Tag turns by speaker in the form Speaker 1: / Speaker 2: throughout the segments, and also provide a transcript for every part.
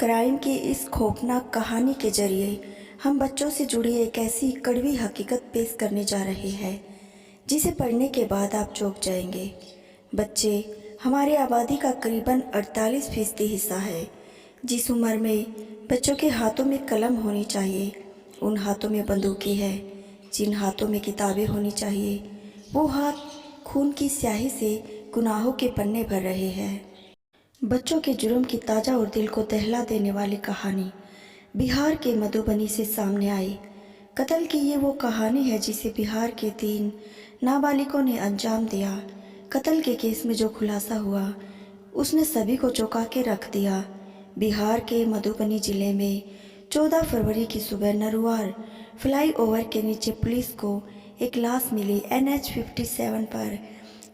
Speaker 1: Crime की इस खौफनाक कहानी के जरिए हम बच्चों से जुड़ी एक ऐसी कड़वी हकीकत पेश करने जा रहे हैं जिसे पढ़ने के बाद आप चौंक जाएंगे। बच्चे हमारी आबादी का करीबन 48% हिस्सा है। जिस उम्र में बच्चों के हाथों में कलम होनी चाहिए, उन हाथों में बंदूकें है। जिन हाथों में किताबें होनी चाहिए, वो हाथ खून की स्याही से गुनाहों के पन्ने भर रहे हैं। बच्चों के जुर्म की ताज़ा और दिल को दहला देने वाली कहानी बिहार के मधुबनी से सामने आई। कत्ल की ये वो कहानी है जिसे बिहार के 3 नाबालिगों ने अंजाम दिया। कत्ल के केस में जो खुलासा हुआ उसने सभी को चौंका के रख दिया। बिहार के मधुबनी जिले में 14 फरवरी की सुबह नरुआर फ्लाईओवर के नीचे पुलिस को एक लाश मिली। NH 57 पर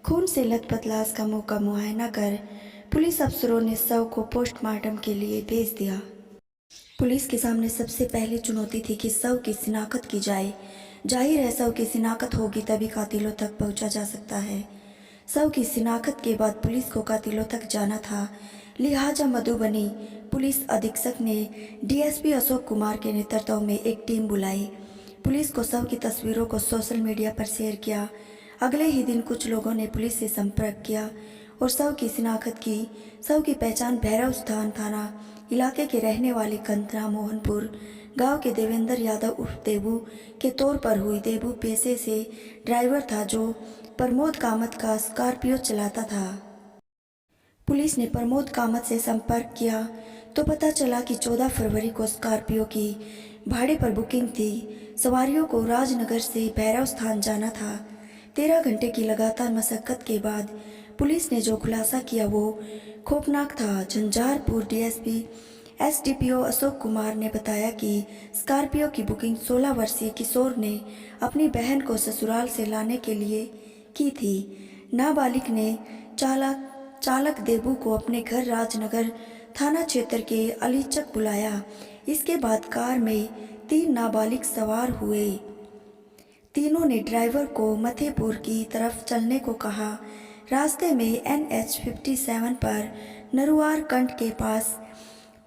Speaker 1: खून से लथपथ लाश का मुंह का मुआयना कर पुलिस अफसरों ने शव को पोस्टमार्टम के लिए भेज दिया। पुलिस के सामने सबसे पहली चुनौती थी कि शव की शिनाख्त की जाए। जाहिर है, शव की शिनाख्त होगी तभी कातिलों तक पहुंचा जा सकता है। शव की शिनाख्त के बाद पुलिस को कातिलों तक जाना था, लिहाजा मधुबनी पुलिस अधीक्षक ने DSP अशोक कुमार के नेतृत्व में एक टीम बुलाई। पुलिस को शव की तस्वीरों को सोशल मीडिया पर शेयर किया। अगले ही दिन कुछ लोगों ने पुलिस से संपर्क किया और शव की शिनाख्त की। शव की पहचान भैरव स्थान थाना इलाके के रहने वाले कंतरा मोहनपुर गांव के देवेंद्र यादव उर्फ देबू के तौर पर हुई। देबू पेशे से ड्राइवर था जो प्रमोद कामत का स्कॉर्पियो चलाता था। पुलिस ने प्रमोद कामत से संपर्क किया तो पता चला कि 14 फरवरी को स्कॉर्पियो की भाड़े पर बुकिंग थी। सवारियों को राजनगर से भैरव स्थान जाना था। 13 घंटे की लगातार मशक्कत के बाद पुलिस ने जो खुलासा किया वो खौफनाक था। झंझारपुर DSP SDPO अशोक कुमार ने बताया कि स्कॉर्पियो की बुकिंग 16 वर्षीय किशोर ने अपनी बहन को ससुराल से लाने के लिए की थी। नाबालिग ने चालक देबू को अपने घर राजनगर थाना क्षेत्र के अलीचक बुलाया। इसके बाद कार में 3 नाबालिग सवार हुए। तीनों ने ड्राइवर को मथेपुर की तरफ चलने को कहा। रास्ते में NH 57 पर नरुआर कंठ के पास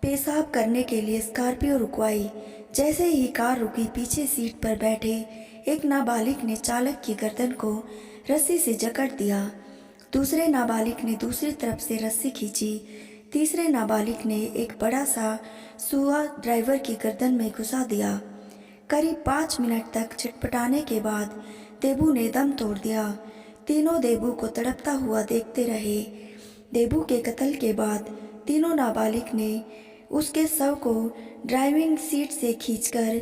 Speaker 1: पेशाब करने के लिए स्कॉर्पियो रुकवाई। जैसे ही कार रुकी, पीछे सीट पर बैठे एक नाबालिग ने चालक की गर्दन को रस्सी से जकड़ दिया। दूसरे नाबालिग ने दूसरी तरफ से रस्सी खींची। तीसरे नाबालिग ने एक बड़ा सा सुआ ड्राइवर की गर्दन में घुसा दिया। करीब 5 मिनट तक छटपटाने के बाद देबू ने दम तोड़ दिया। तीनों देबू को तड़पता हुआ देखते रहे। देबू के कत्ल के बाद तीनों नाबालिग ने उसके शव को ड्राइविंग सीट से खींचकर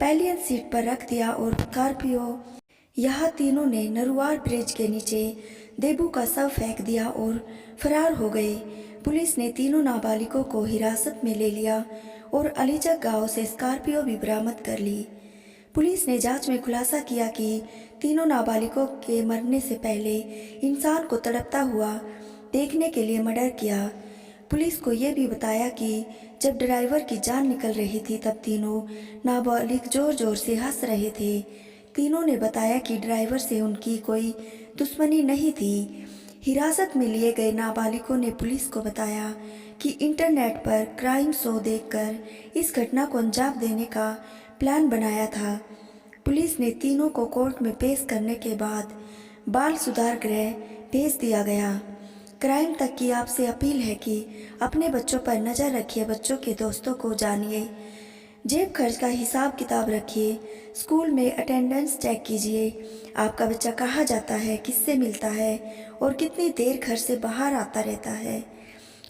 Speaker 1: पैलियन सीट पर रख दिया और स्कॉर्पियो यहाँ तीनों ने नरुआर ब्रिज के नीचे देबू का शव फेंक दिया और फरार हो गए। पुलिस ने तीनों नाबालिगों को हिरासत में ले लिया और अलीचक गांव से स्कॉर्पियो भी बरामद कर ली। पुलिस ने जांच में खुलासा किया कि तीनों नाबालिगों के मरने से पहले इंसान को तड़पता हुआ देखने के लिए मर्डर किया। पुलिस को यह भी बताया कि जब ड्राइवर की जान निकल रही थी तब तीनों नाबालिग जोर जोर से हंस रहे थे। तीनों ने बताया कि ड्राइवर से उनकी कोई दुश्मनी नहीं थी। हिरासत में लिए गए नाबालिगों ने पुलिस को बताया कि इंटरनेट पर क्राइम शो देखकर इस घटना को अंजाम देने का प्लान बनाया था। पुलिस ने तीनों को कोर्ट में पेश करने के बाद बाल सुधार गृह भेज दिया गया। क्राइम तक की आपसे अपील है कि अपने बच्चों पर नज़र रखिए, बच्चों के दोस्तों को जानिए, जेब खर्च का हिसाब किताब रखिए, स्कूल में अटेंडेंस चेक कीजिए। आपका बच्चा कहाँ जाता है, किससे मिलता है और कितनी देर घर से बाहर आता रहता है,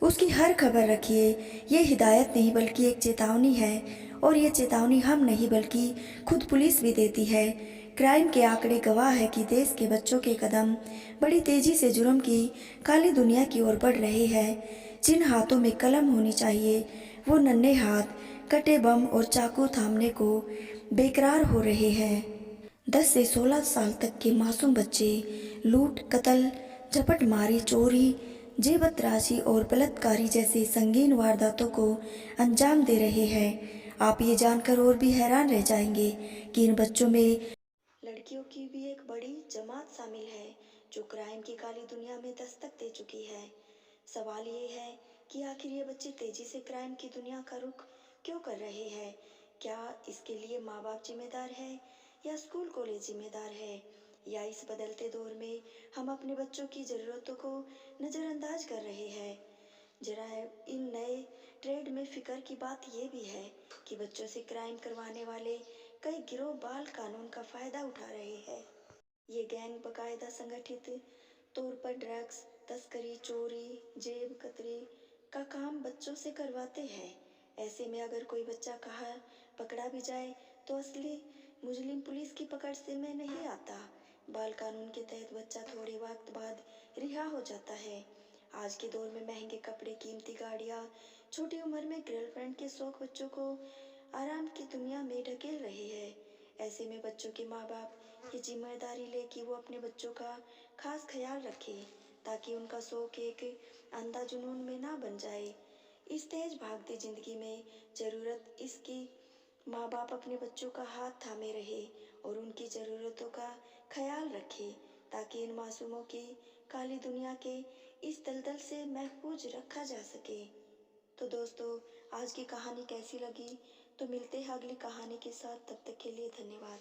Speaker 1: उसकी हर खबर रखिए। ये हिदायत नहीं बल्कि एक चेतावनी है और ये चेतावनी हम नहीं बल्कि खुद पुलिस भी देती है। क्राइम के आंकड़े गवाह है कि देश के बच्चों के कदम बड़ी तेजी से जुर्म की काली दुनिया की ओर बढ़ रहे हैं। जिन हाथों में कलम होनी चाहिए वो नन्हे हाथ कटे बम और चाकू थामने को बेकरार हो रहे हैं। 10 से 16 साल तक के मासूम बच्चे लूट, कत्ल, झपटमारी, चोरी, जेबतराशी और बलात्कारी जैसे संगीन वारदातों को अंजाम दे रहे हैं। आप ये जानकर और भी हैरान रह जाएंगे कि इन बच्चों में लड़कियों की भी एक बड़ी जमात शामिल है जो क्राइम की काली दुनिया में दस्तक दे चुकी है। सवाल ये है कि आखिर ये बच्चे तेजी से क्राइम की दुनिया का रुख क्यों कर रहे हैं। क्या इसके लिए माँ बाप जिम्मेदार है या स्कूल कॉलेज जिम्मेदार है, या इस बदलते दौर में हम अपने बच्चों की ज़रूरतों को नज़रअंदाज कर रहे हैं। जरा इन नए ट्रेड में फ़िक्र की बात यह भी है कि बच्चों से क्राइम करवाने वाले कई गिरोह बाल कानून का फ़ायदा उठा रहे हैं। ये गैंग बाकायदा संगठित तौर पर ड्रग्स तस्करी, चोरी, जेब कतरी का काम बच्चों से करवाते हैं। ऐसे में अगर कोई बच्चा कहाँ पकड़ा भी जाए तो असली मुजरिम पुलिस की पकड़ से में नहीं आता। बाल कानून के तहत बच्चा थोड़े वक्त बाद रिहा हो जाता है। आज के दौर में महंगे कपड़े, कीमती गाड़ियाँ, छोटी उम्र में गर्लफ्रेंड के शौक बच्चों को आराम की दुनिया में ढकेल रहे हैं। ऐसे में बच्चों के माँ बाप ये जिम्मेदारी ले कि वो अपने बच्चों का खास ख्याल रखें ताकि उनका शौक एक अंधा जुनून में ना बन जाए। इस तेज भागती जिंदगी में ज़रूरत इसकी माँ बाप अपने बच्चों का हाथ थामे रहे और उनकी ज़रूरतों का ख्याल रखे ताकि इन मासूमों की काली दुनिया के इस दलदल से महफूज रखा जा सके। तो दोस्तों, आज की कहानी कैसी लगी? तो मिलते हैं अगली कहानी के साथ, तब तक के लिए धन्यवाद।